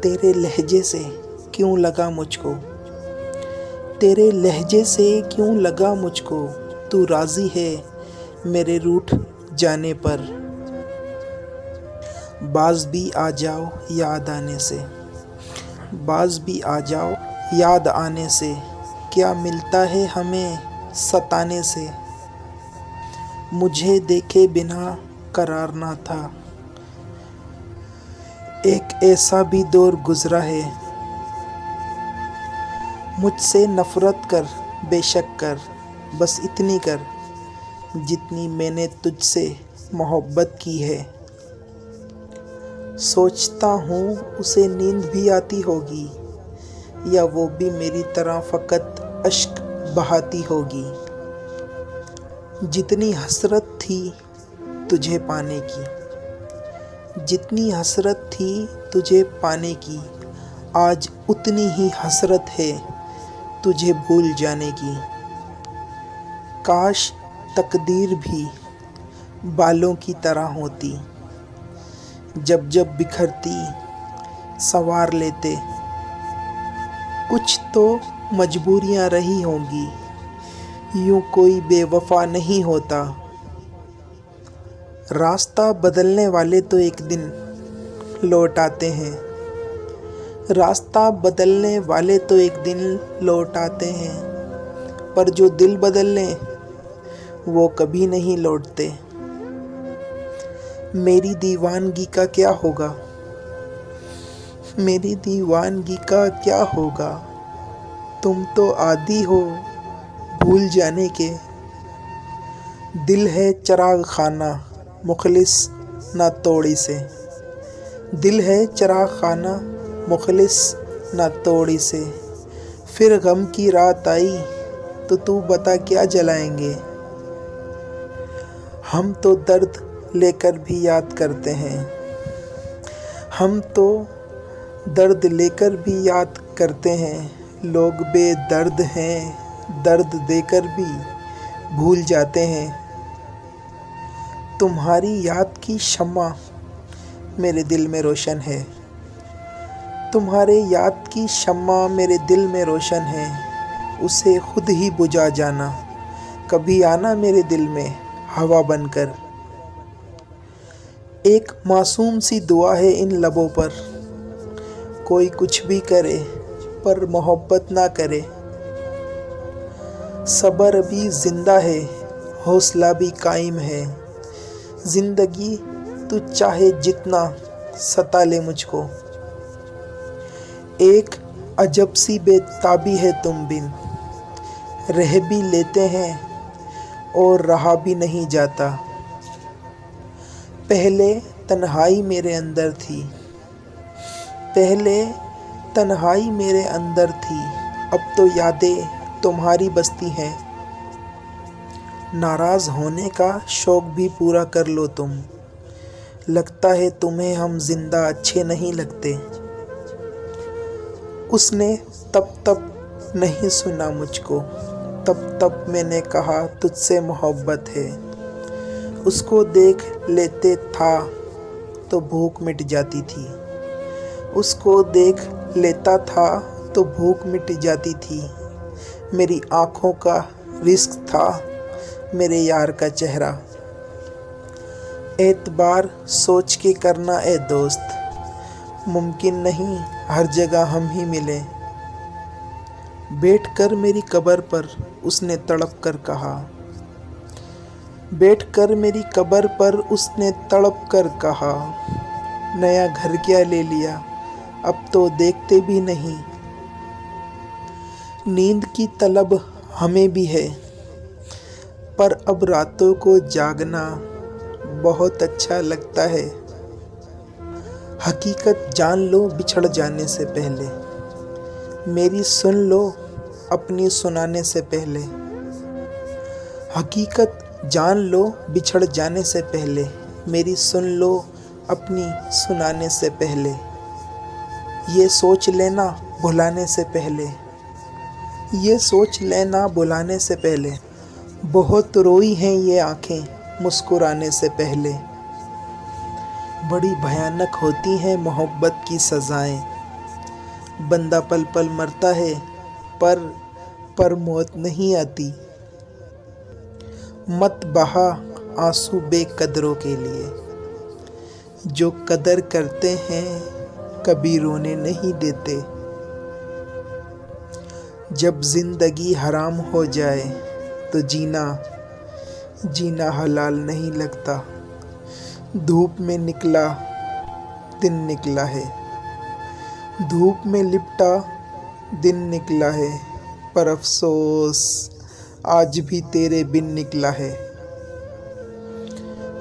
तेरे लहजे से क्यों लगा मुझको, तेरे लहजे से क्यों लगा मुझको, तू राज़ी है मेरे रूठ जाने पर। बाज़ भी आ जाओ याद आने से, बाज़ भी आ जाओ याद आने से, क्या मिलता है हमें सताने से। मुझे देखे बिना करार ना था, एक ऐसा भी दौर गुज़रा है। मुझसे नफ़रत कर बेशक कर, बस इतनी कर जितनी मैंने तुझसे मोहब्बत की है। सोचता हूँ उसे नींद भी आती होगी, या वो भी मेरी तरह फ़कत अश्क बहाती होगी। जितनी हसरत थी तुझे पाने की, जितनी हसरत थी तुझे पाने की, आज उतनी ही हसरत है तुझे भूल जाने की। काश तकदीर भी बालों की तरह होती, जब जब बिखरती संवार लेते। कुछ तो मजबूरियाँ रही होंगी, यूँ कोई बेवफा नहीं होता। रास्ता बदलने वाले तो एक दिन लौट आते हैं, रास्ता बदलने वाले तो एक दिन लौट आते हैं, पर जो दिल बदल लें वो कभी नहीं लौटते। मेरी दीवानगी का क्या होगा, मेरी दीवानगी का क्या होगा, तुम तो आदी हो भूल जाने के। दिल है चिराग खाना मुखलिस ना तोड़ी से, दिल है चिराग खाना मुखलिस ना तोड़ी से। फिर गम की रात आई तो तू बता क्या जलाएंगे। हम तो दर्द लेकर भी याद करते हैं, हम तो दर्द लेकर भी याद करते हैं। लोग बेदर्द हैं, दर्द देकर भी भूल जाते हैं। तुम्हारी याद की शम्मा मेरे दिल में रोशन है, तुम्हारे याद की शम्मा मेरे दिल में रोशन है। उसे खुद ही बुझा जाना, कभी आना मेरे दिल में हवा बनकर। एक मासूम सी दुआ है इन लबों पर, कोई कुछ भी करे पर मोहब्बत ना करे। सब्र भी जिंदा है, हौसला भी कायम है। ज़िंदगी तू चाहे जितना सता ले मुझको। एक अजब सी बेताबी है तुम बिन, रह भी लेते हैं और रहा भी नहीं जाता। पहले तन्हाई मेरे अंदर थी, पहले तन्हाई मेरे अंदर थी, अब तो यादें तुम्हारी बसती हैं। नाराज़ होने का शौक़ भी पूरा कर लो तुम, लगता है तुम्हें हम जिंदा अच्छे नहीं लगते। उसने तब तब नहीं सुना मुझको, तब तब मैंने कहा तुझसे मोहब्बत है। उसको देख लेते था तो भूख मिट जाती थी, उसको देख लेता था तो भूख मिट जाती थी। मेरी आँखों का रिस्क था मेरे यार का चेहरा। एतबार सोच के करना ए दोस्त, मुमकिन नहीं हर जगह हम ही मिले। बैठकर मेरी कब्र पर उसने तड़प कर कहा, बैठकर मेरी कब्र पर उसने तड़प कर कहा। नया घर क्या ले लिया, अब तो देखते भी नहीं। नींद की तलब हमें भी है, पर अब रातों को जागना बहुत अच्छा लगता है। हकीकत जान लो बिछड़ जाने से पहले, मेरी सुन लो अपनी सुनाने से पहले। हकीकत जान लो बिछड़ जाने से पहले, मेरी सुन लो अपनी सुनाने से पहले। ये सोच लेना भुलाने से पहले, ये सोच लेना भुलाने से पहले। बहुत रोई हैं ये आँखें मुस्कुराने से पहले। बड़ी भयानक होती हैं मोहब्बत की सज़ाएं, बंदा पल पल मरता है पर मौत नहीं आती। मत बहा आंसू बेकदरों के लिए, जो कदर करते हैं कभी रोने नहीं देते। जब जिंदगी हराम हो जाए तो जीना हलाल नहीं लगता। धूप में निकला दिन निकला है, धूप में लिपटा दिन निकला है, पर अफसोस आज भी तेरे बिन निकला है।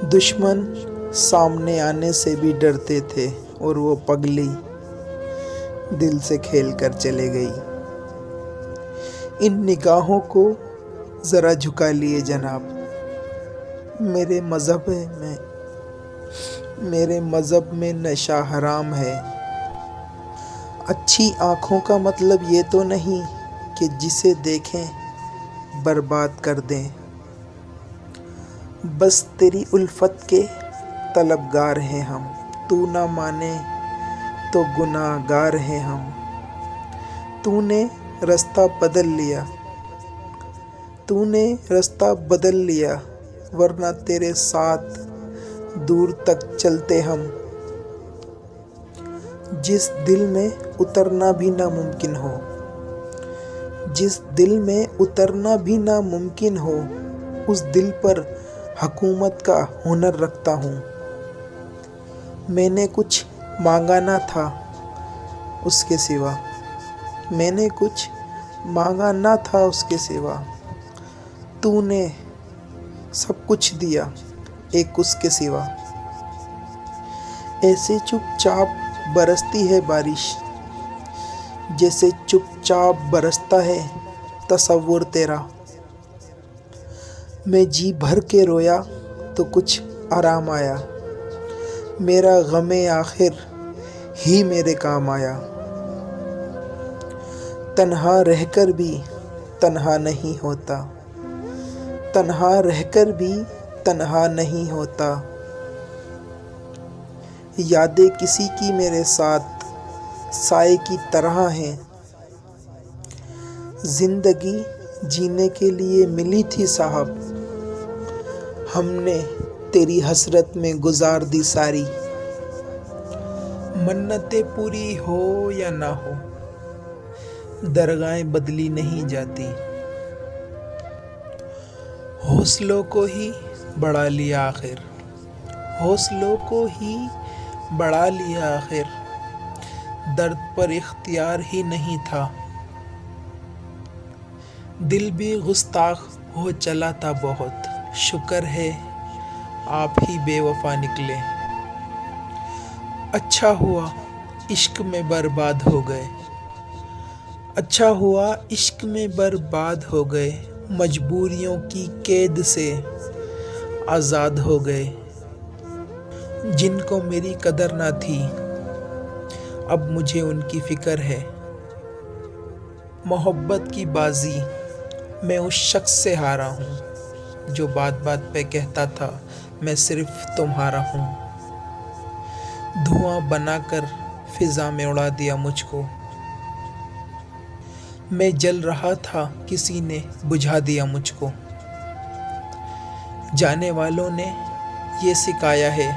दुश्मन सामने आने से भी डरते थे और वो पगली दिल से खेल कर चले गई। इन निगाहों को ज़रा झुका लिए जनाब, मेरे मज़हब में नशा हराम है। अच्छी आँखों का मतलब ये तो नहीं कि जिसे देखें बर्बाद कर दें। बस तेरी उल्फत के तलबगार हैं हम, तू ना माने तो गुनाहगार हैं हम। तूने रास्ता बदल लिया वरना तेरे साथ दूर तक चलते हम। जिस दिल में उतरना भी नामुमकिन हो, उस दिल पर हुकूमत का हुनर रखता हूँ। मैंने कुछ मांगा ना था उसके सिवा, तूने सब कुछ दिया एक उसके सिवा। ऐसे चुपचाप बरसती है बारिश, जैसे चुपचाप बरसता है तसव्वुर तेरा। मैं जी भर के रोया तो कुछ आराम आया, मेरा गमे आखिर ही मेरे काम आया। तन्हा रहकर भी तन्हा नहीं होता। यादें किसी की मेरे साथ साए की तरह हैं। जिंदगी जीने के लिए मिली थी साहब, हमने तेरी हसरत में गुजार दी सारी। मन्नतें पूरी हो या ना हो, दरगाहें बदली नहीं जाती। हौसलों को ही बढ़ा लिया आखिर, दर्द पर इख्तियार ही नहीं था। दिल भी गुस्ताख हो चला था बहुत, शुक्र है आप ही बेवफा निकले। अच्छा हुआ इश्क में बर्बाद हो गए, मजबूरियों की कैद से आज़ाद हो गए। जिनको मेरी कदर ना थी अब मुझे उनकी फिक्र है। मोहब्बत की बाजी मैं उस शख्स से हारा हूँ जो बात बात पे कहता था मैं सिर्फ तुम्हारा हूँ। धुआं बनाकर फिजा में उड़ा दिया मुझको, मैं जल रहा था किसी ने बुझा दिया मुझको। जाने वालों ने ये सिखाया है,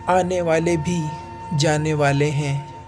आने वाले भी जाने वाले हैं।